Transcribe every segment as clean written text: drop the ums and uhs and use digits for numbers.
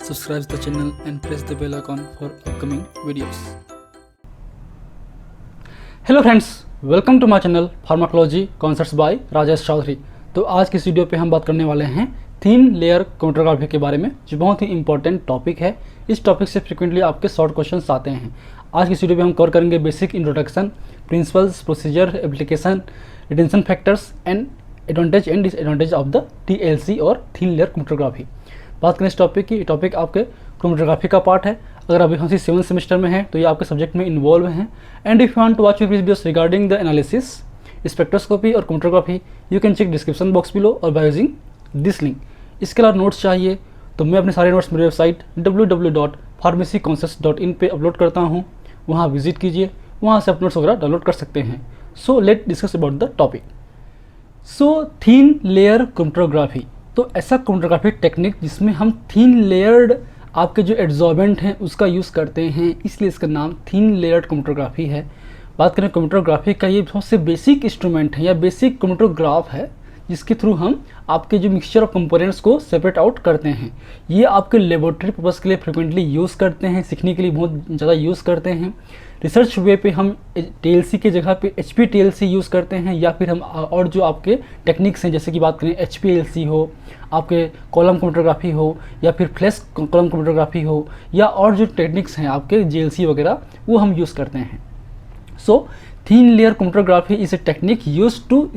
subscribe the channel and press the bell icon for upcoming videos. Hello friends, welcome to my channel pharmacology concepts by Rajesh Chaudhary. तो आज की इस video पे हम बात करने वाले हैं थिन लेयर क्रोमेटोग्राफी के बारे में, जो बहुत ही इंपॉर्टेंट टॉपिक है। इस टॉपिक से फ्रिक्वेंटली आपके शॉर्ट क्वेश्चंस आते हैं। आज की इस वीडियो पे हम कवर करेंगे basic introduction, principles, procedure, application, retention factors and advantage and disadvantage of the TLC और थिन लेयर क्रोमेटोग्राफी। बात करें इस टॉपिक की, टॉपिक आपके क्रोमेटोग्राफी का पार्ट है। अगर अभी हम 7th सेमेस्टर में हैं तो ये आपके सब्जेक्ट में इन्वॉल्व हैं। And if you want to watch videos regarding the analysis, spectroscopy और chromatography, you can check description box below और बाय यूजिंग दिस लिंक। इसके अलावा नोट्स चाहिए तो मैं अपने सारे नोट्स मेरी वेबसाइट www.pharmacyconcepts.in पे अपलोड करता हूँ। वहाँ विजिट कीजिए, वहाँ से आप नोट्स वगैरह डाउनलोड कर सकते हैं। So let discuss about the topic. So thin layer chromatography, तो ऐसा क्रोमेटोग्राफी टेक्निक जिसमें हम थिन लेयर्ड आपके जो एड्जॉर्बेंट हैं उसका यूज़ करते हैं, इसलिए इसका नाम थिन लेयर्ड क्रोमेटोग्राफी है। बात करें क्रोमेटोग्राफी का, ये बहुत से बेसिक इंस्ट्रूमेंट है या बेसिक क्रोमेटोग्राफ है जिसके थ्रू हम आपके जो मिक्सचर ऑफ कंपोनेंट्स को सेपरेट आउट करते हैं। ये आपके लेबोरेटरी पर्पज़ के लिए फ्रिक्वेंटली यूज़ करते हैं, सीखने के लिए बहुत ज़्यादा यूज़ करते हैं। रिसर्च वे पे हम TLC की जगह पे HPTLC यूज़ करते हैं, या फिर हम और जो आपके टेक्निक्स हैं, जैसे कि बात करें HPLC हो, आपके कॉलम क्रोमेटोग्राफी हो, या फिर फ्लैश कॉलम क्रोमेटोग्राफी हो, या और जो टेक्निक्स हैं आपके JLC वगैरह, वो हम यूज़ करते हैं। So thin layer chromatography is a technique used to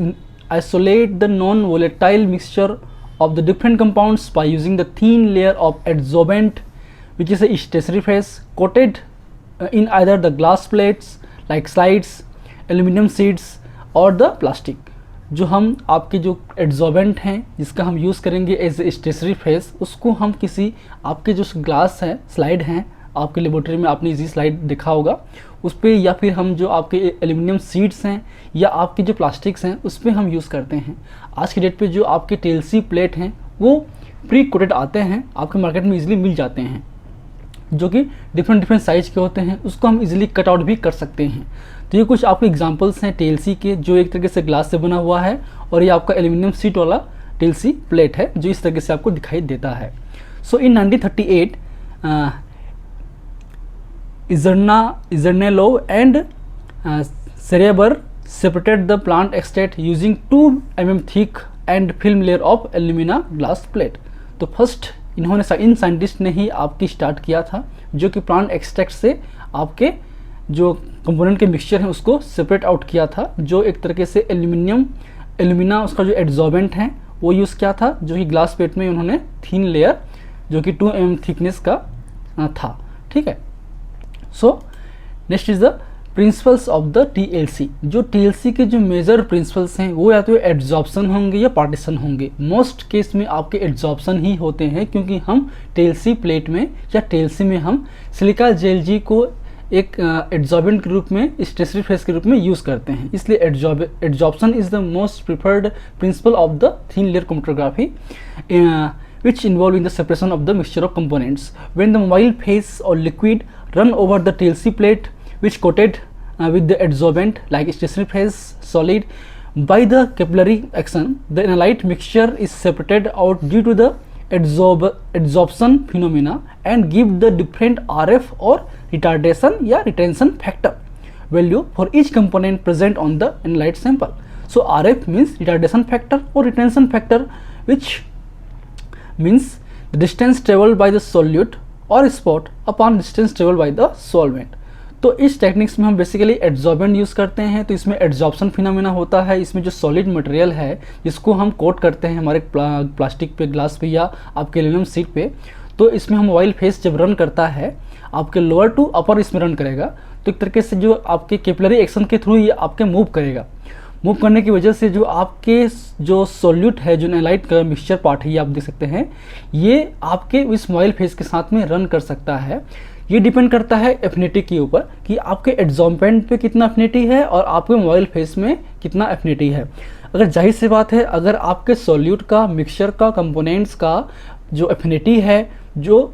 isolate the non-volatile mixture of the different compounds by using the thin layer of adsorbent, which is a stationary phase coated in either the glass plates like slides, aluminum sheets or the plastic। जो हम आपके जो adsorbent हैं जिसका हम use करेंगे as a stationary face, उसको हम किसी आपके जो ग्लास हैं, स्लाइड हैं, आपके लेबोरेटरी में आपने इजी स्लाइड देखा होगा उस पर, या फिर हम जो आपके एल्यूमिनियम सीट्स हैं या आपके जो प्लास्टिक्स हैं उस पर हम यूज़ करते हैं। आज की डेट पे जो आपके TLC प्लेट हैं वो प्री कोटेड आते हैं, आपके मार्केट में इजीली मिल जाते हैं, जो कि डिफरेंट साइज़ के होते हैं। उसको हम इजीली कट आउट भी कर सकते हैं। तो ये कुछ आपके एग्जांपल्स हैं TLC के, जो एक तरीके से ग्लास से बना हुआ है, और ये आपका एल्यूमिनियम सीट वाला TLC प्लेट है जो इस तरीके से आपको दिखाई देता है। सो इन 1938 Zernalov and Serber separated the plant extract using 2 mm thick and film layer of alumina glass plate। तो फर्स्ट इन्होंने इन साइंटिस्ट ने ही आपकी स्टार्ट किया था, जो कि प्लांट एक्सट्रैक्ट से आपके जो कंपोनेंट के मिक्सचर हैं उसको सेपरेट आउट किया था, जो एक तरीके से एल्यूमिना उसका जो एड्जॉर्बेंट है वो यूज़ किया था, जो कि ग्लास प्लेट में उन्होंने थिन लेयर जो कि 2 mm थिकनेस का था। ठीक है। So next is the principles of the TLC। जो TLC के जो मेजर प्रिंसिपल्स हैं वो या तो एड्जॉर्प्शन होंगे या पार्टीशन होंगे। मोस्ट केस में आपके एड्जॉर्प्शन ही होते हैं, क्योंकि हम TLC प्लेट में या TLC में हम सिलिका जेल जी को एक एड्जॉर्बेंट के रूप में, स्टेशनरी फेस के रूप में यूज़ करते हैं, इसलिए adsorption is the most preferred principle of the thin layer chromatography, which involve in the separation of the mixture of components. When the mobile phase or liquid run over the TLC plate which coated with the adsorbent like stationary phase solid, by the capillary action the analyte mixture is separated out due to the adsorption phenomena and give the different RF or retardation या retention factor value for each component present on the analyte sample. So RF means retardation factor or retention factor, which means the distance traveled by the solute or spot upon distance traveled by the solvent। तो इस techniques में हम basically adsorbent use करते हैं। तो इसमें adsorption phenomena होता है, इसमें जो सॉलिड मटेरियल है जिसको हम कोट करते हैं हमारे प्लास्टिक पे, ग्लास पे या आपके एल्यूमिनियम सीट पे, तो इसमें हम मोबाइल फेस जब रन करता है आपके लोअर टू अपर इसमें रन करेगा, तो एक तरीके से जो आपके कैपिलरी एक्शन के थ्रू ये आपके मूव करेगा। मूव करने की वजह से जो आपके जो सोल्यूट है, जो एनालाइट का मिक्सचर पार्ट है, ये आप देख सकते हैं, ये आपके इस मोबाइल फेस के साथ में रन कर सकता है। ये डिपेंड करता है एफिनिटी के ऊपर कि आपके एड्जॉर्बेंट पे कितना एफिनिटी है और आपके मोबाइल फेस में कितना एफिनिटी है। अगर जाहिर सी बात है, अगर आपके सोल्यूट का, मिक्सचर का, कंपोनेंट्स का जो एफिनिटी है, जो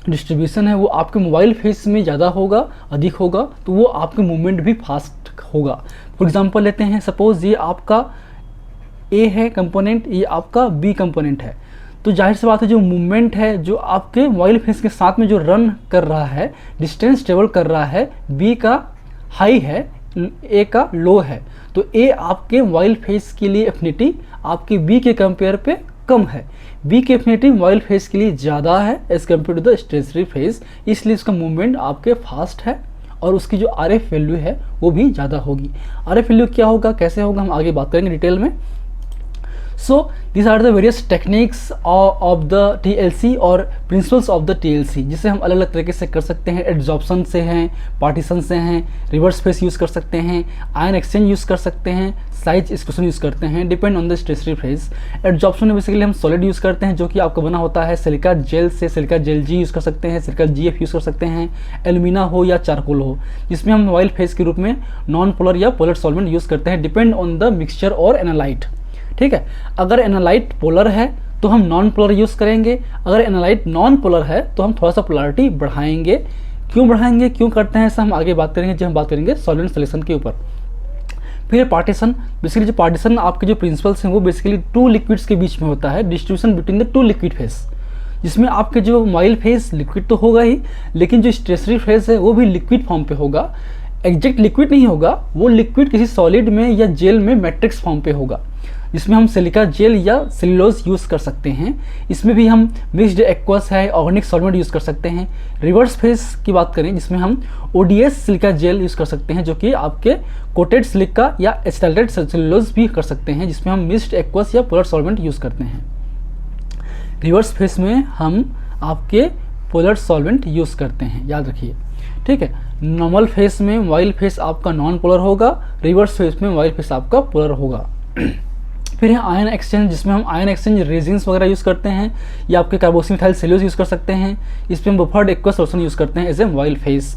डिस्ट्रीब्यूशन है, वो आपके मोबाइल फेस में ज़्यादा होगा, अधिक होगा, तो वो आपके मूवमेंट भी फास्ट होगा। फॉर एग्जांपल लेते हैं, सपोज ये आपका A है कंपोनेंट, ये आपका B कंपोनेंट है, तो जाहिर सी बात है जो मूवमेंट है जो आपके मोबाइल फेस के साथ में जो रन कर रहा है, डिस्टेंस ट्रेवल कर रहा है, बी का हाई है, ए का लो है, तो ए आपके मोबाइल फेस के लिए एफिनिटी आपके बी के कंपेयर पे कम है। बी की एफिनिटी मोबाइल फेस के लिए ज़्यादा है as compared to the stationary phase, इसलिए इसका मूवमेंट आपके फास्ट है और उसकी जो आर एफ वैल्यू है वो भी ज़्यादा होगी। आर एफ वैल्यू क्या होगा, कैसे होगा, हम आगे बात करेंगे डिटेल में। So these are the various techniques of the TLC और प्रिंसिपल्स ऑफ द TLC, जिसे हम अलग अलग तरीके से कर सकते हैं। एड्जॉर्प्शन से हैं, पार्टीशन से हैं, रिवर्स फेस यूज़ कर सकते हैं, आयन एक्सचेंज यूज़ कर सकते हैं, साइज एक्सक्लूशन यूज़ करते हैं, depend on the stationary phase. Adsorption में बेसिकली हम सॉलिड यूज़ करते हैं जो कि आपका बना होता है सिलिका जेल से, सिलिका जेल जी यूज़ कर सकते हैं, सिलिका GF यूज़ कर सकते हैं, एल्यूमिना हो या चारकोल हो, जिसमें हम मोबाइल फेस के रूप में नॉन पोलर या पोलर सॉल्वेंट यूज़ करते हैं, डिपेंड ऑन द मिक्सचर और एनालाइट। ठीक है, अगर एनालाइट पोलर है तो हम नॉन पोलर यूज़ करेंगे, अगर एनालाइट नॉन पोलर है तो हम थोड़ा सा पोलरिटी बढ़ाएंगे। क्यों बढ़ाएंगे, क्यों करते हैं ऐसा, हम आगे बात करेंगे जब हम बात करेंगे सॉल्वेंट सिलेक्शन के ऊपर। फिर पार्टीशन, बेसिकली जो पार्टीशन आपके जो प्रिंसिपल्स हैं वो बेसिकली टू लिक्विड्स के बीच में होता है, distribution between the two liquid phase, जिसमें आपके जो मोबाइल फेस लिक्विड तो होगा ही, लेकिन जो स्टेशनरी फेस है वो भी लिक्विड फॉर्म पे होगा। एग्जैक्ट लिक्विड नहीं होगा, वो लिक्विड किसी सॉलिड में या जेल में मैट्रिक्स फॉर्म पे होगा, जिसमें हम सिलिका जेल या सेलुलोज यूज़ कर सकते हैं। इसमें भी हम मिक्स्ड एक्वस है, ऑर्गेनिक सॉल्वेंट यूज़ कर सकते हैं। रिवर्स फेस की बात करें जिसमें हम ODS सिलिका जेल यूज़ कर सकते हैं, जो कि आपके कोटेड सिलिका या एसिटाइलेटेड सेलुलोज भी कर सकते हैं, जिसमें हम मिक्स्ड एक्वस या पोलर सॉल्वेंट यूज़ करते हैं। रिवर्स फेस में हम आपके पोलर सॉल्वेंट यूज़ करते हैं, याद रखिए। ठीक है, नॉर्मल फेस में मोबाइल फेस आपका नॉन पोलर होगा, रिवर्स फेस में मोबाइल फेस आपका पोलर होगा। फिर है आयन एक्सचेंज, जिसमें हम आयन एक्सचेंज रेजिन्स वगैरह यूज़ करते हैं, या आपके कार्बोक्सिमिथाइल सेल्यूलोज यूज़ कर सकते हैं। इस पर हम बफर्ड एक्वस सॉल्यूशन यूज़ करते हैं as a mobile phase.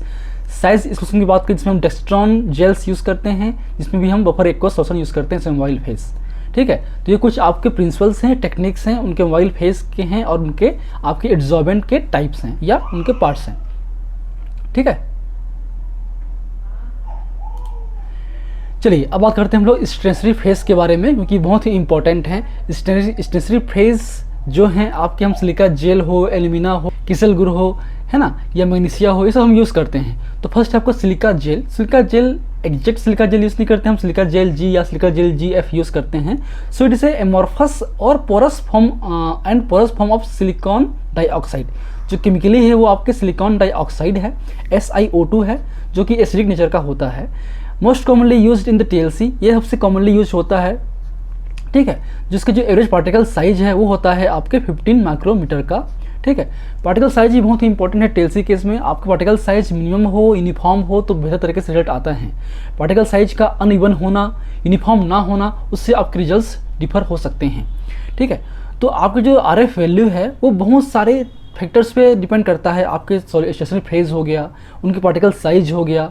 Size exclusion की बात करें जिसमें हम डेक्स्ट्रॉन जेल्स यूज़ करते हैं, जिसमें भी हम बफर एक्वस सॉल्यूशन यूज़ करते हैं एज ए मोबाइल फेस। ठीक है, तो ये कुछ आपके प्रिंसिपल्स हैं, टेक्निक्स हैं, उनके मोबाइल फेस के हैं और उनके आपके एड्जॉर्बेंट के टाइप्स हैं या उनके पार्ट्स हैं। ठीक है, चलिए अब बात करते हैं हम लोग स्टेशनरी फेस के बारे में, क्योंकि बहुत ही इंपॉर्टेंट है। स्टेशनरी फेस जो हैं आपके, हम सिलिका जेल हो, एल्यूमिना हो, किसल गुर हो, है ना, या मैग्नीशिया हो, ये सब हम यूज़ करते हैं। तो फर्स्ट है आपको silica gel. Silica gel exact silica gel use नहीं करते, हम सिलिका जेल जी या सिलिका जेल GF यूज़ करते हैं। So it is a amorphous और porous form of silicon dioxide. जो केमिकली है वो आपके सिलिकॉन डाइऑक्साइड है, SiO2 है, जो कि एसिडिक नेचर का होता है। Most commonly used in the TLC, ये सबसे कॉमनली यूज होता है। ठीक है, जिसके जो एवरेज पार्टिकल साइज है वो होता है आपके 15 माइक्रोमीटर का। ठीक है, पार्टिकल साइज ही बहुत ही इंपॉर्टेंट है TLC केस में। आपका पार्टिकल साइज मिनिमम हो, यूनिफॉर्म हो तो बेहतर तरीके से रिजल्ट आता है। पार्टिकल साइज का अनइवन होना, यूनिफॉर्म ना होना, उससे आपके रिजल्ट्स डिफर हो सकते हैं। ठीक है, तो आपकी जो RF वैल्यू है वो बहुत सारे फैक्टर्स पे डिपेंड करता है। आपके स्टेशनरी फेज हो गया, उनके पार्टिकल साइज हो गया,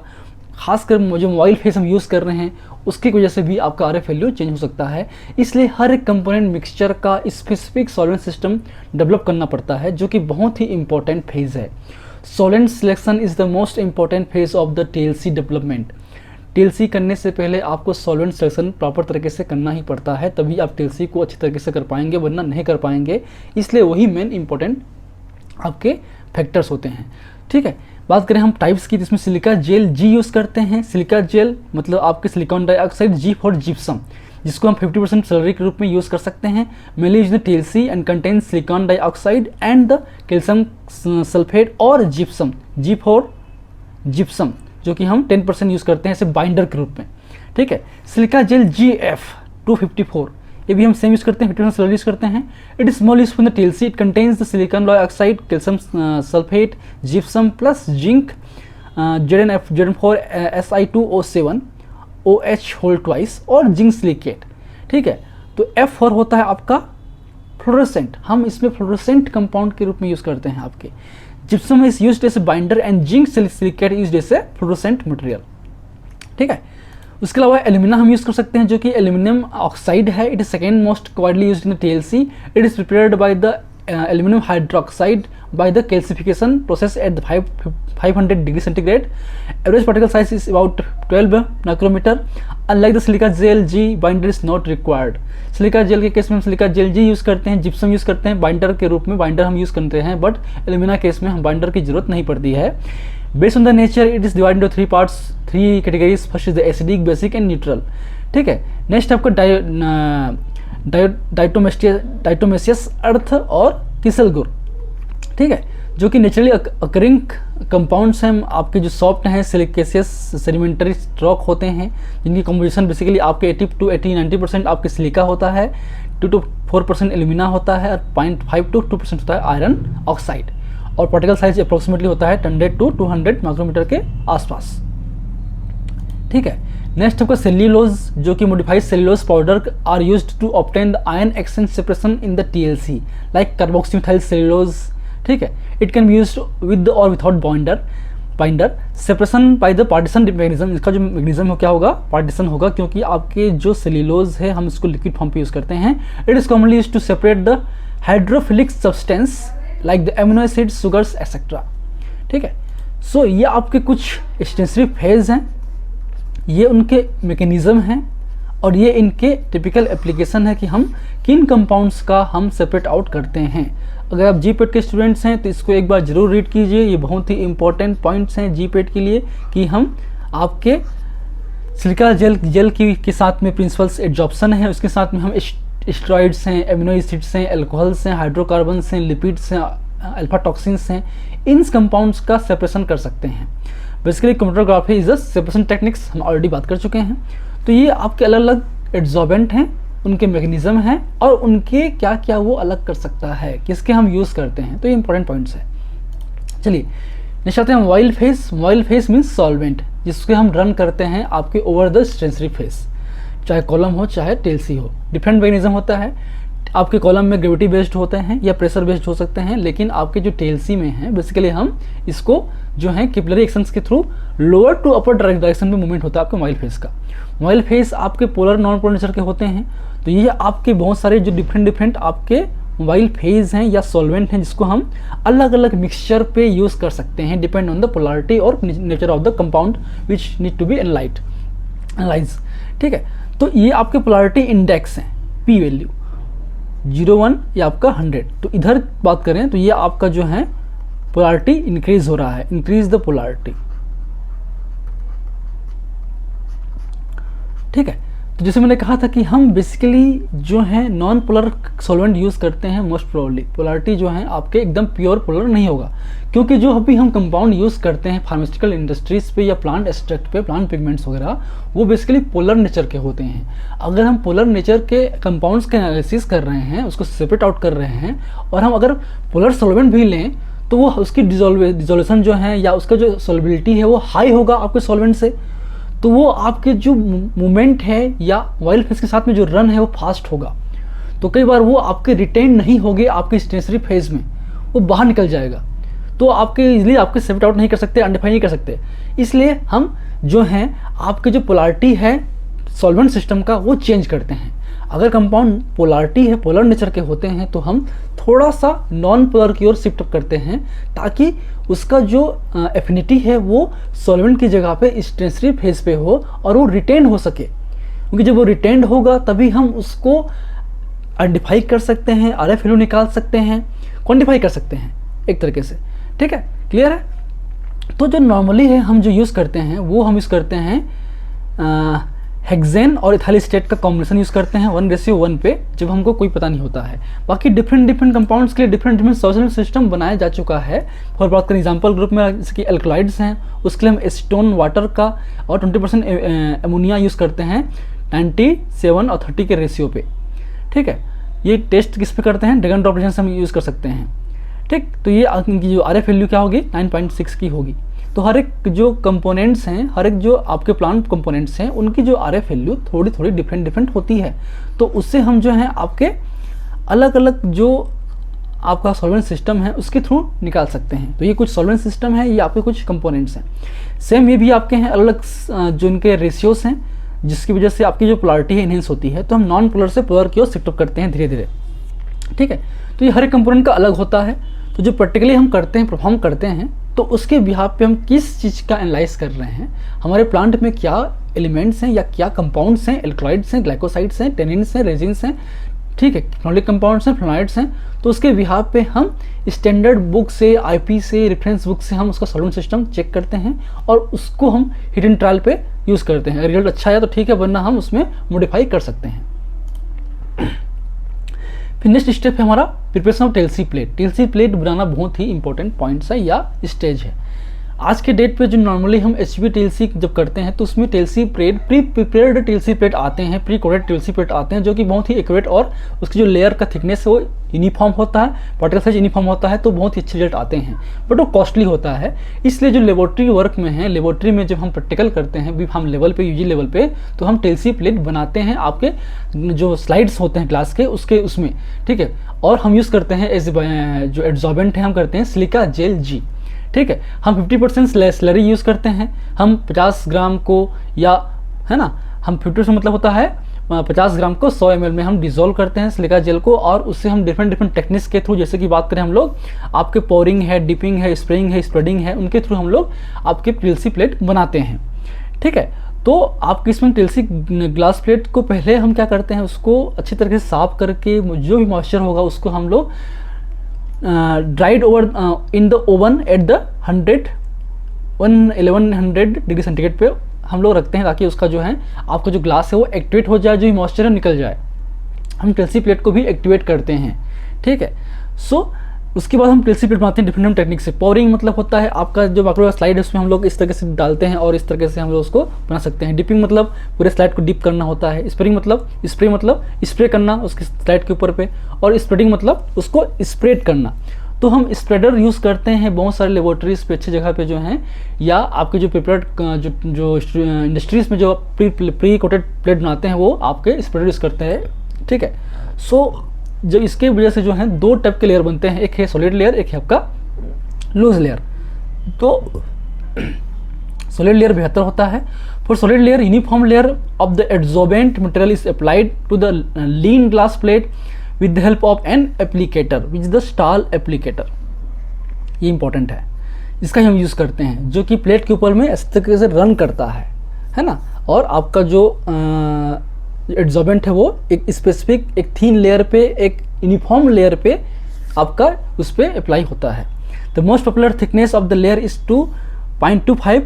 खासकर जो मोबाइल फेस हम यूज़ कर रहे हैं उसकी वजह से भी आपका RF वैल्यू चेंज हो सकता है। इसलिए हर एक कंपोनेंट मिक्सचर का स्पेसिफिक सॉल्वेंट सिस्टम डेवलप करना पड़ता है, जो कि बहुत ही इंपॉर्टेंट फेज़ है। Solvent selection is the most important phase of the TLC development. TLC करने से पहले आपको सॉल्वेंट सिलेक्शन प्रॉपर तरीके से करना ही पड़ता है, तभी आप TLC को अच्छी तरीके से कर पाएंगे, वरना नहीं कर पाएंगे। इसलिए वही मेन इंपॉर्टेंट आपके फैक्टर्स होते हैं। ठीक है, बात करें हम टाइप्स की, जिसमें सिलिका जेल जी यूज़ करते हैं। सिलिका जेल मतलब आपके silicon dioxide, G for gypsum, जिसको हम 50% स्लरी के रूप में यूज़ कर सकते हैं। Mainly use the TLC and contain silicon dioxide and the calcium sulphate और जिप्सम, G फॉर जिप्सम, जो कि हम 10% यूज़ करते हैं ऐसे बाइंडर के रूप में। ठीक है, सिलिका जेल GF 254, ये भी हम सेम यूज़ करते हैं, 50% स्लरी यूज़ करते हैं। It is small use from the TLC, it contains the silicon dioxide, calcium sulphate, gypsum plus zinc, Zn4 Si2O7 OH whole twice और जिंक सिलिकेट। ठीक है, तो F4 होता है आपका फ्लोरोसेंट, हम इसमें फ्लोरोसेंट कंपाउंड के रूप में यूज़ करते हैं आपके। Gypsum is used as a binder and zinc silicate used as a fluorescent material. ठीक है, उसके अलावा एल्यूमिना हम यूज़ कर सकते हैं, जो कि एल्यूमिनियम ऑक्साइड है। It is second most widely used in the TLC। It is prepared by the aluminum hydroxide by the calcification process at 500 degree centigrade. Average particle size is about 12 micrometer. Unlike the silica gel, G binder is not required. Silica gel के case में हम silica gel G use करते हैं, gypsum use करते हैं binder के रूप में, बाइंडर हम यूज़ करते हैं, बट एल्यूमिना केस में हम बाइंडर की जरूरत नहीं पड़ती है. Based on the nature it is divide into 3 parts, 3 categories. First is the acidic, basic and neutral. ठीक है. नेक्स्ट आपका डाइटोमेसियस अर्थ और किसलगुर. ठीक है, जो कि नेचुरली अकरिंग कंपाउंड्स हैं. आपके जो सॉफ्ट हैं सिलिकेसियस सेडिमेंटरी रॉक होते हैं, जिनकी कंपोजिशन बेसिकली आपके 80 to 90% आपके सिलिका होता है, 2 to 4% एल्यूमिना होता है और 0.5 to 2% होता है आयरन ऑक्साइड. और पार्टिकल साइज अप्रोक्सीमेटली होता है 100 to 200 माइक्रोमीटर के आसपास. ठीक है. नेक्स्ट आपका सेल्यूलोज, जो कि modified cellulose powder are used to obtain the ion exchange separation in the TLC like carboxymethyl cellulose. ठीक है. It can be used with और without binder. Separation by the partition mechanism. इसका जो mechanism क्या होगा, partition होगा, क्योंकि आपके जो सेल्यूलोज है हम इसको लिक्विड फॉर्म पे यूज करते हैं. It is commonly used to separate the hydrophilic substance like the amino acid, sugars etcetera. ठीक है. सो ये आपके कुछ एक्सटेंसिव फेज हैं, ये उनके मैकेनिज्म हैं और ये इनके टिपिकल एप्लीकेशन है कि हम किन कंपाउंड्स का हम सेपरेट आउट करते हैं. अगर आप जीपेट के स्टूडेंट्स हैं तो इसको एक बार ज़रूर रीड कीजिए. ये बहुत ही इंपॉर्टेंट पॉइंट्स हैं जीपेट के लिए कि हम आपके सिलिका जेल के साथ में प्रिंसिपल्स एडजॉर्प्शन है, उसके साथ में हम स्टेरॉइड्स हैं, एमिनो एसिड्स हैं, अल्कोहल्स हैं, हाइड्रोकार्बन्स हैं, लिपिड्स हैं, अल्फा टॉक्सिन्स हैं, इन कंपाउंड्स का सेपरेशन कर सकते हैं. Basically chromatography is a separation techniques, हम ऑलरेडी बात कर चुके हैं. तो ये आपके अलग अलग एड्जॉर्बेंट हैं, उनके मैकेनिज्म हैं और उनके क्या क्या वो अलग कर सकता है, किसके हम यूज़ करते हैं. तो ये इंपॉर्टेंट पॉइंट्स है. चलिए नेक्स्ट आते हैं MOIL face. MOIL face means solvent, जिसके हम रन करते हैं आपके ओवर द स्टेंसरी फेस, चाहे कॉलम हो चाहे टेलसी हो. डिफरेंट मैकेनिज्म होता है. आपके कॉलम में ग्रेविटी बेस्ड होते हैं या प्रेशर बेस्ड हो सकते हैं, लेकिन आपके जो टेलसी में हैं बेसिकली हम इसको जो है कैपिलरी एक्शंस के through lower to upper direction में मूवमेंट होता है आपके मॉइल फेस का. मॉइल फेस आपके पोलर नॉन पोलर नेचर के होते हैं. तो ये आपके बहुत सारे जो डिफरेंट आपके मॉइल फेज हैं या सॉल्वेंट हैं, जिसको हम अलग अलग मिक्सचर पे यूज़ कर सकते हैं डिपेंड ऑन द पोलरिटी और nature of the compound which need to be analyse. ठीक है. तो ये आपके पोलरिटी इंडेक्स हैं, P वैल्यू 0, 1 या आपका 100. तो इधर बात करें तो ये आपका जो है पोलरिटी इंक्रीज हो रहा है, इंक्रीज द पोलरिटी. ठीक है. तो जैसे मैंने कहा था कि हम बेसिकली जो है नॉन पोलर सॉल्वेंट यूज़ करते हैं. मोस्ट प्रोबेबली पोलरिटी जो है आपके एकदम प्योर पोलर नहीं होगा, क्योंकि जो अभी हम कंपाउंड यूज़ करते हैं फार्मास्यूटिकल इंडस्ट्रीज पे या प्लांट एक्सट्रैक्ट पे, प्लांट पिगमेंट्स वगैरह, वो बेसिकली पोलर नेचर के होते हैं. अगर हम पोलर नेचर के कंपाउंड्स के एनालिसिस कर रहे हैं, उसको सेपरेट आउट कर रहे हैं, और हम अगर पोलर सॉल्वेंट भी लें तो वो उसकी डिजोल्यूशन जो है या उसका जो सॉल्युबिलिटी है वो हाई होगा आपके सॉल्वेंट से. तो वो आपके जो मूवमेंट है या मॉइल फेस के साथ में जो रन है वो फास्ट होगा. तो कई बार वो आपके रिटेन नहीं होगे आपके स्टेंसरी फेज में, वो बाहर निकल जाएगा. तो आपके इजीली आपके सेपरेट आउट नहीं कर सकते, आइडेंटिफाई नहीं कर सकते. इसलिए हम जो हैं आपके जो पोलरिटी है सॉल्वेंट सिस्टम का वो चेंज करते हैं. अगर कंपाउंड पोलरिटी है, पोलर नेचर के होते हैं, तो हम थोड़ा सा नॉन पोलर की ओर शिफ्ट करते हैं, ताकि उसका जो एफिनिटी है वो सॉल्वेंट की जगह पे स्टेंसरी फेज पे हो और वो रिटेन हो सके. क्योंकि जब वो रिटेन्ड होगा तभी हम उसको आइडेंटिफाई कर सकते हैं, RF वैल्यू निकाल सकते हैं, क्वान्टिफाई कर सकते हैं एक तरीके से. ठीक है, क्लियर है. तो जो नॉर्मली है हम जो यूज़ करते हैं वो हम यूज़ करते हैं हेक्सेन और इथाइल स्टेट का कॉम्बिनेशन यूज़ करते हैं 1:1 पे, जब हमको कोई पता नहीं होता है. बाकी डिफरेंट कंपाउंड्स के लिए डिफरेंट सॉल्वेंट सिस्टम बनाया जा चुका है. और बात करें एग्जाम्पल ग्रुप में जैसे कि एल्कलाइड्स हैं, उसके लिए हम एसीटोन वाटर का और 20% अमोनिया यूज़ करते हैं 97 और 30 के रेशियो पे. ठीक है. ये टेस्ट किस पे करते हैं, ड्रैगन ड्रॉप रिएक्शन से हम यूज़ कर सकते हैं. ठीक. तो ये इनकी जो RF वैल्यू क्या होगी 9.6 की होगी. तो हर एक जो कंपोनेंट्स हैं, हर एक जो आपके प्लांट कंपोनेंट्स हैं, उनकी जो RF वैल्यू थोड़ी डिफरेंट होती है. तो उससे हम जो है आपके अलग अलग जो आपका सॉल्वेंट सिस्टम है उसके थ्रू निकाल सकते हैं. तो ये कुछ सॉल्वेंट सिस्टम है, ये आपके कुछ कंपोनेंट्स हैं. सेम ये भी आपके हैं अलग जो इनके रेशियोज हैं, जिसकी वजह से आपकी जो पोलरिटी है इनहेंस होती है. तो हम नॉन पोलर से पोलर की ओर शिफ्ट करते हैं धीरे धीरे. ठीक है. तो ये हर एक कंपोनेंट का अलग होता है। तो जो प्रैक्टिकली हम करते हैं, परफॉर्म करते हैं, तो उसके बिहाफ पे हम किस चीज़ का एनालाइज कर रहे हैं, हमारे प्लांट में क्या एलिमेंट्स हैं या क्या कंपाउंड्स हैं, एल्कलॉइड्स हैं, ग्लाइकोसाइड्स हैं, टेनिन्स हैं, रेजिन्स हैं, ठीक है, फिनोलिक कंपाउंड्स हैं, फ्लोराइड्स हैं। तो उसके बिहाफ पे हम स्टैंडर्ड बुक से, आईपी से, रेफरेंस बुक से हम उसका सॉल्वेंट सिस्टम चेक करते हैं और उसको हम हिडन ट्रायल पे यूज़ करते हैं। रिजल्ट अच्छा आया तो ठीक है, वरना हम उसमें मॉडिफाई कर सकते हैं। फिर नेक्स्ट स्टेप है हमारा प्रिपरेशन ऑफ टेलसी प्लेट। टेलसी प्लेट बनाना बहुत ही इंपॉर्टेंट पॉइंट्स है या स्टेज है। आज के डेट पे जो नॉर्मली हम एचबी टेलसी जब करते हैं तो उसमें टेलसी प्लेट, प्री प्रिपेयर्ड टेलसी प्लेट आते हैं, प्री कोटेड टेलसी प्लेट आते हैं, जो कि बहुत ही एक्यूरेट और उसकी जो लेयर का थिकनेस है वो यूनिफॉर्म होता है, पार्टिकल साइज यूनिफॉर्म होता है, तो बहुत ही अच्छे रिजल्ट आते हैं। बट वो कॉस्टली होता है, इसलिए जो लेबोरेटरी वर्क में है, लेबोरेटरी में जब हम प्रैक्टिकल करते हैं भी हम लेवल पे, यूजी लेवल पे, तो हम टेलसी प्लेट बनाते हैं आपके जो स्लाइड्स होते हैं क्लास के उसके उसमें, ठीक है। और हम यूज़ करते हैं एज जो एड्जॉर्बेंट है, हम करते हैं सिलिका जेल जी, ठीक है। हम 50% स्लरी यूज़ करते हैं। हम 50 ग्राम को, या है ना, हम 50% मतलब होता है 50 ग्राम को 100 ml में हम डिजोल्व करते हैं सिलिका जेल को, और उससे हम डिफरेंट टेक्निक्स के थ्रू, जैसे कि बात करें हम लोग आपके पोरिंग है, डिपिंग है, स्प्रेइंग है, स्प्रेडिंग है, उनके थ्रू हम लोग आपके टेलसी प्लेट बनाते हैं, ठीक है। तो आपकी इसमें टेलसी ग्लास प्लेट को पहले हम क्या करते हैं, उसको अच्छी तरीके से साफ करके जो भी मॉइस्चर होगा उसको हम लोग dried over in the oven at the 1100 degree centigrade पे हम लोग रखते हैं, ताकि उसका जो है आपका जो ग्लास है वो एक्टिवेट हो जाए, जो मॉइस्चर है निकल जाए। हम टेलसी प्लेट को भी एक्टिवेट करते हैं, ठीक है। सो उसके बाद हम टेलसी प्लेट बनाते हैं डिफरेंट टेक्निक से। पोरिंग मतलब होता है आपका जो माइक्रोवेव स्लाइड है उसमें हम लोग इस तरीके से डालते हैं और इस तरीके से हम लोग उसको बना सकते हैं। डिपिंग मतलब पूरे स्लाइड को डिप करना होता है। स्प्रेइंग मतलब स्प्रे करना उसकी स्लाइड के ऊपर पे, और स्प्रेडिंग मतलब उसको स्प्रेड करना। तो हम स्प्रेडर यूज़ करते हैं बहुत सारे लेबोरेटरीज पे, अच्छी जगह पे जो हैं, या आपके जो प्रिपेयर्ड जो इंडस्ट्रीज़ में जो प्री कोटेड प्लेट बनाते हैं वो आपके स्प्रेडर यूज़ करते हैं, ठीक है। सो जब इसके वजह से जो है 2 टाइप के लेयर बनते हैं, एक है सॉलिड लेयर, एक है आपका लूज लेयर। तो सॉलिड लेयर बेहतर होता है। For solid layer, uniform layer of the adsorbent material is applied to the clean glass plate with the help of an applicator which is the Stahl applicator. ये important है, इसका हम use करते हैं, जो कि प्लेट के ऊपर में इस तरीके से रन करता है ना। और आपका जो एड्जॉर्बेंट है वो एक स्पेसिफिक, एक थीन लेयर पे, एक यूनिफॉर्म लेयर पे आपका उस पर अप्लाई होता है। The most popular thickness of the layer is 2.25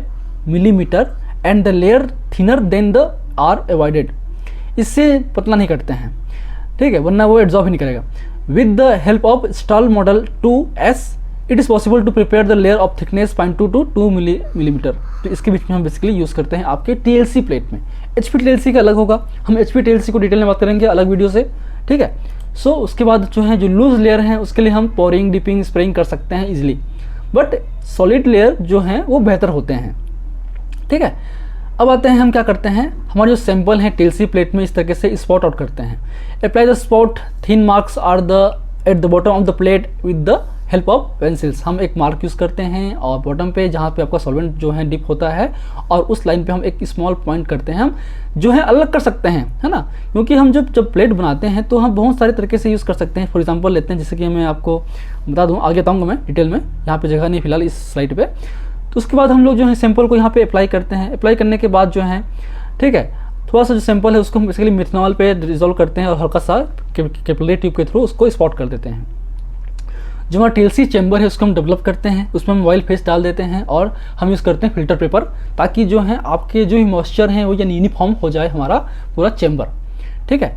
millimetre and the layer thinner than the are avoided. इससे पतला नहीं करते हैं, ठीक है, वरना वो एड्जॉर्ब ही नहीं करेगा। With the help of Stahl model 2S it is possible to prepare the layer of thickness 0.2 to 2 millimetre. तो इसके बीच में हम बेसिकली यूज़ करते हैं आपके टीएलसी प्लेट में। एचपी टीएलसी का अलग होगा, हम एचपी टीएलसी को डिटेल में बात करेंगे अलग वीडियो से, ठीक है। सो उसके बाद जो है जो लूज लेयर है उसके लिए हम पोरिंग, डिपिंग, स्प्रेइंग कर सकते हैं इजीली, बट सॉलिड लेयर जो हैं वो बेहतर होते हैं, ठीक है। अब आते हैं हम क्या करते हैं, हमारे जो सैंपल हैं टेलसी प्लेट में इस तरीके से स्पॉट आउट करते हैं। Apply the spot, thin marks are the at the bottom of the plate with the help of pencils. हम एक मार्क यूज़ करते हैं और बॉटम पे जहाँ पे आपका सॉल्वेंट जो है डिप होता है, और उस लाइन पे हम एक स्मॉल पॉइंट करते हैं, हम जो है अलग कर सकते हैं, है ना। क्योंकि हम जब प्लेट बनाते हैं तो हम बहुत सारे तरीके से यूज़ कर सकते हैं। फॉर एग्जांपल लेते हैं, जैसे कि मैं आपको बता दूँ, आगे बताऊँगा मैं डिटेल में, यहाँ पे जगह नहीं फिलहाल इस स्लाइड पे। तो उसके बाद हम लोग जो है सैंपल को यहाँ पे अप्लाई करते हैं। अप्लाई करने के बाद जो है, ठीक है, थोड़ा सा जो सैंपल है उसको हम बेसिकली मिथनॉल पे रिजोल्व करते हैं और हल्का सा कैपिलरी ट्यूब के थ्रू उसको स्पॉट कर देते हैं। जो हमारा टीएलसी चैम्बर है उसको हम डेवलप करते हैं, उसमें हम ऑयल फेस डाल देते हैं और हम यूज़ करते हैं फिल्टर पेपर, ताकि जो है आपके जो भी मॉइस्चर हैं वो यानी यूनिफॉर्म हो जाए हमारा पूरा चैम्बर, ठीक है।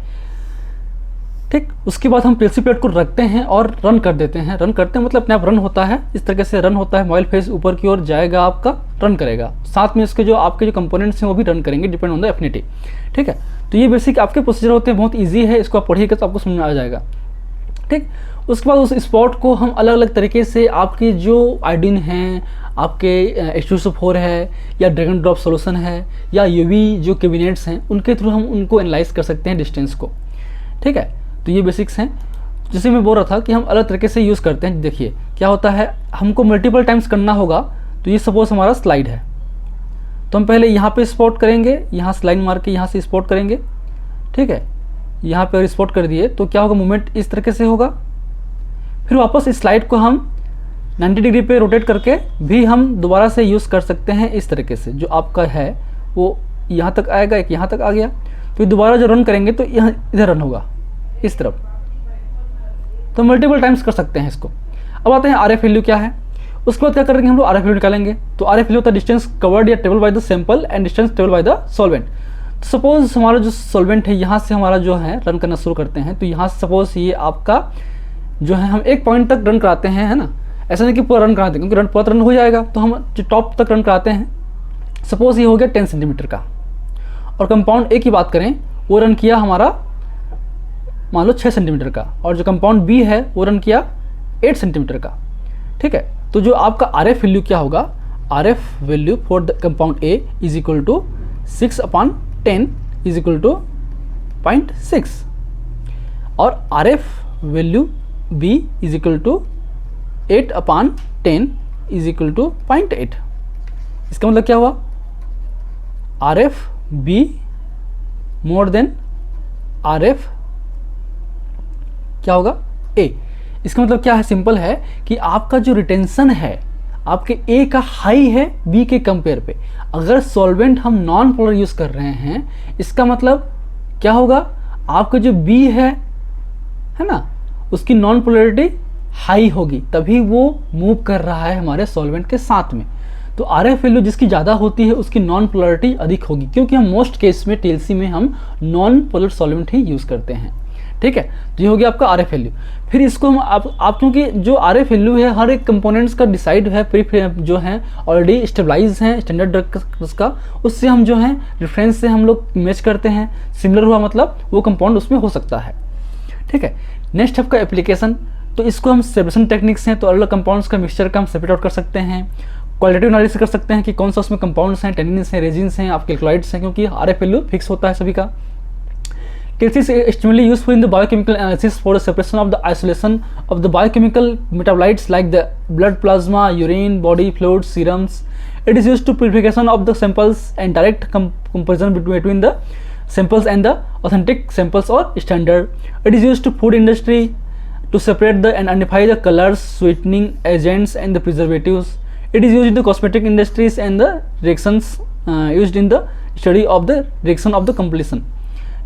ठीक, उसके बाद हम टीएलसी प्लेट को रखते हैं और रन कर देते हैं। रन करते हैं मतलब अपने आप रन होता है, इस तरीके से रन होता है। ऑयल फेस ऊपर की ओर जाएगा, आपका रन करेगा, साथ में इसके जो आपके जो कंपोनेंट्स हैं वो भी रन करेंगे, डिपेंड ऑन द एफिनिटी, ठीक है। तो ये बेसिक आपके प्रोसीजर होते हैं, बहुत ईजी है, इसको आप पढ़िएगा तो आपको समझ में आ जाएगा, ठीक। उसके बाद उस स्पॉट को हम अलग अलग तरीके से आपकी जो आयोडीन हैं, आपके H2SO4 है, या ड्रैगन ड्रॉप सोल्यूशन है, या यूवी जो कैबिनेट्स हैं, उनके थ्रू हम उनको एनालाइज कर सकते हैं डिस्टेंस को, ठीक है। तो ये बेसिक्स हैं, जैसे मैं बोल रहा था कि हम अलग तरीके से यूज़ करते हैं। देखिए क्या होता है, हमको मल्टीपल टाइम्स करना होगा। तो ये सपोज हमारा स्लाइड है, तो हम पहले यहाँ पे स्पॉट करेंगे, यहाँ से लाइन मार के यहाँ से स्पॉट करेंगे, ठीक है। यहाँ पे स्पॉट कर दिए तो क्या होगा, मूवमेंट इस तरीके से होगा, फिर वापस इस स्लाइड को हम 90 डिग्री पे रोटेट करके भी हम दोबारा से यूज़ कर सकते हैं। इस तरीके से जो आपका है वो यहाँ तक आएगा, एक यहाँ तक आ गया, फिर दोबारा जो रन करेंगे तो यहाँ इधर रन होगा इस तरफ। तो मल्टीपल टाइम्स कर सकते हैं इसको। अब आते हैं RF वैल्यू क्या है। उसके बाद क्या करेंगे हम लोग, RF वैल्यू निकालेंगे। तो RF वैल्यू होता है डिस्टेंस कवर्ड या travel by the sample and distance travel by the solvent. तो सपोज हमारा जो सॉल्वेंट है यहाँ से हमारा जो है रन करना शुरू करते हैं, तो यहाँ सपोज ये आपका जो है हम एक पॉइंट तक रन कराते हैं, है ना। ऐसा नहीं कि पूरा रन कराते हैं, क्योंकि पूरा रन हो जाएगा तो हम जो टॉप तक रन कराते हैं। सपोज ये हो गया 10 सेंटीमीटर का, और कंपाउंड A की बात करें वो रन किया हमारा मान लो 6 सेंटीमीटर का, और जो कंपाउंड B है वो रन किया 8 सेंटीमीटर का। ठीक है, तो जो आपका RF वैल्यू क्या होगा, RF value for the compound A is equal to 6/10 is equal to 0.6, और RF value B is equal to 8/10 is equal to 0.8। इसका मतलब क्या हुआ, RF B more than RF क्या होगा A। इसका मतलब क्या है, सिंपल है कि आपका जो रिटेंशन है आपके A का हाई है B के कंपेयर पे। अगर सॉल्वेंट हम नॉन पोलर यूज कर रहे हैं, इसका मतलब क्या होगा, आपका जो B है ना, उसकी नॉन पोलरिटी हाई होगी, तभी वो मूव कर रहा है हमारे सॉल्वेंट के साथ में। तो RF वैल्यू जिसकी ज़्यादा होती है उसकी नॉन पोलरिटी अधिक होगी, क्योंकि हम मोस्ट केस में TLC में हम नॉन पोलर सॉल्वेंट ही यूज़ करते हैं। ठीक है, तो ये हो गया आपका RF वैल्यू। फिर इसको हम आप क्योंकि जो RF वैल्यू है हर एक कंपोनेंट्स का डिसाइड है, प्री जो है ऑलरेडी स्टेबलाइज है स्टैंडर्ड ड्रग उसका, उससे हम जो है रेफरेंस से हम लोग मैच करते हैं। सिमिलर हुआ मतलब वो कंपाउंड उसमें हो सकता है। ठीक है, नेक्स्ट आपका एप्लीकेशन। तो इसको हम सेपरेशन टेक्निक्स हैं, तो अलग कंपाउंड्स का मिक्सचर का हम सेपरेट आउट कर सकते हैं। क्वालिटेटिव एनालिसिस कर सकते हैं कि कौन सा उसमें कंपाउंड्स हैं, टेनिन्स हैं, रेजिन्स हैं, आपके क्लोराइड्स हैं, क्योंकि RF वैल्यू फिक्स होता है सभी का। TLC is extremely useful in the biochemical analysis for the separation of the isolation of the biochemical metabolites like the blood plasma, urine, body fluids, serums. It is used to purification of the samples and direct comparison between the samples and the authentic samples or standard. It is used to food industry to separate the and identify the colors, sweetening agents and the preservatives. It is used in the cosmetic industries and the reactions used in the study of the reaction of the completion.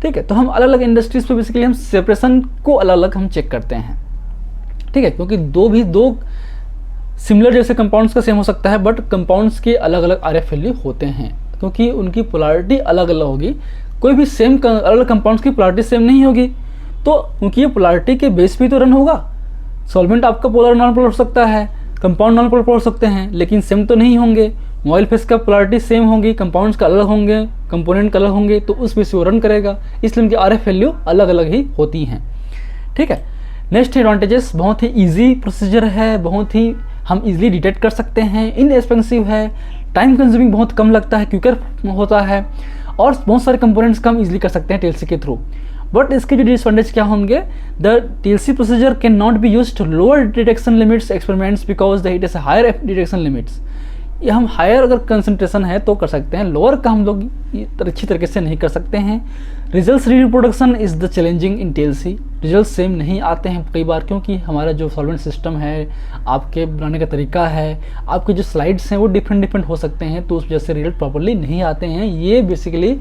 ठीक है, तो हम अलग अलग industries पे basically हम separation को अलग अलग हम चेक करते हैं। ठीक है, क्योंकि दो सिमिलर जैसे कंपाउंड्स का सेम हो सकता है, बट कंपाउंड्स के अलग अलग RF वैल्यू होते हैं, क्योंकि उनकी पोलैरिटी अलग अलग होगी। कोई भी सेम अलग अलग कंपाउंड्स की पोलैरिटी सेम नहीं होगी, तो उनकी ये पोलैरिटी के बेस पे तो रन होगा। सॉल्वेंट आपका पोलर नॉन पोलर हो सकता है, कंपाउंड नॉन पोलर हो सकते हैं, लेकिन सेम तो नहीं होंगे। मोबाइल फेस का पोलैरिटी सेम होगी, कंपाउंड्स का अलग होंगे, कंपोनेंट का अलग होंगे, तो उस बेस पे वो रन करेगा। इसलिए उनकी RF वैल्यू अलग अलग ही होती हैं। ठीक है, नेक्स्ट एडवांटेजेस, बहुत ही ईजी प्रोसीजर है, बहुत ही हम इजीली डिटेक्ट कर सकते हैं, इनएक्सपेंसिव है, टाइम कंज्यूमिंग बहुत कम लगता है, क्विकर होता है, और बहुत सारे कंपोनेंट्स का हम इजीली कर सकते हैं TLC के थ्रू। बट इसके जो डिसएडवांटेज क्या होंगे, the TLC procedure can not be used to lower detection limits experiments because the it is higher detection limits. ये हम हायर अगर कंसंट्रेशन है तो कर सकते हैं, लोअर का हम लोग अच्छी तरीके से नहीं कर सकते हैं। Results reproduction is the challenging in TLC। Result same नहीं आते हैं कई बार, क्योंकि हमारा जो सॉल्वेंट सिस्टम है, आपके बनाने का तरीका है, आपके जो स्लाइड्स हैं वो डिफरेंट हो सकते हैं, तो उस वजह से रिजल्ट प्रॉपरली नहीं आते हैं। ये बेसिकली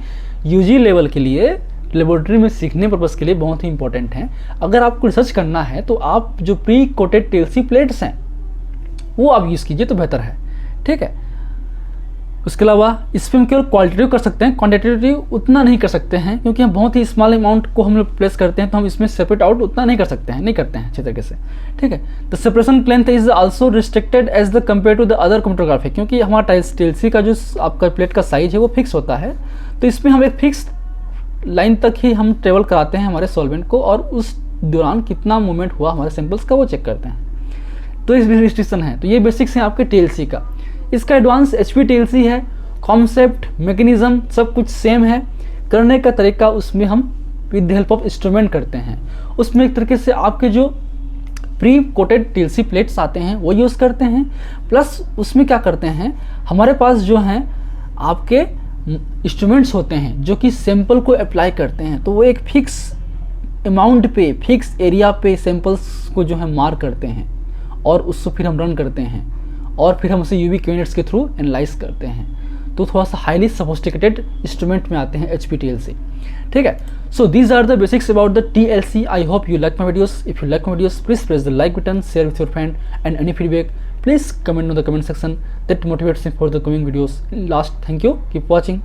UG लेवल के लिए, लेबोरेटरी में सीखने पर्पज़ के लिए बहुत ही इंपॉर्टेंट हैं। अगर आपको रिसर्च करना है तो आप जो प्री कोटेड TLC प्लेट्स हैं वो आप यूज़ कीजिए तो बेहतर है। ठीक है, उसके अलावा इस पर हम केवल क्वालिटेटिव कर सकते हैं, क्वांटिटेटिव उतना नहीं कर सकते हैं, क्योंकि हम बहुत ही स्मॉल अमाउंट को हम लोग प्लेस करते हैं, तो हम इसमें सेपरेट आउट उतना नहीं कर सकते हैं, नहीं करते हैं अच्छे तरीके से। ठीक है, the separation length is also restricted as the compare to the other chromatography, क्योंकि हमारा TLC का जो आपका प्लेट का साइज है वो फिक्स होता है, तो इसमें हम एक फिक्स लाइन तक ही हम ट्रेवल कराते हैं हमारे सॉल्वेंट को, और उस दौरान कितना मूवमेंट हुआ हमारे सैंपल्स का वो चेक करते हैं। तो इस रिस्ट्रिक्शन है। तो ये बेसिक्स हैं आपके TLC का। इसका एडवांस HPTLC है, कॉन्सेप्ट, मैकेनिज्म सब कुछ सेम है, करने का तरीका उसमें हम with the help of instrument करते हैं। उसमें एक तरीके से आपके जो प्री कोटेड TLC प्लेट्स आते हैं वो यूज़ करते हैं, प्लस उसमें क्या करते हैं, हमारे पास जो हैं आपके इंस्ट्रूमेंट्स होते हैं जो कि सैंपल को अप्लाई करते हैं, तो वो एक फिक्स अमाउंट पे, फिक्स एरिया पे सैंपल्स को जो है मार्क करते हैं और उसको फिर हम रन करते हैं और फिर हम उसे यूवी कैबिनेट्स के थ्रू एनालाइज करते हैं। तो थोड़ा सा हाईली सोफिस्टिकेटेड इंस्ट्रूमेंट में आते हैं HPTL से, ठीक है। So these are the basics about the TLC। I hope you like my videos. If you like my videos, please press the like button, share with your friend, and any feedback please comment on the comment section that motivates me for the coming videos. Last, thank you, keep watching.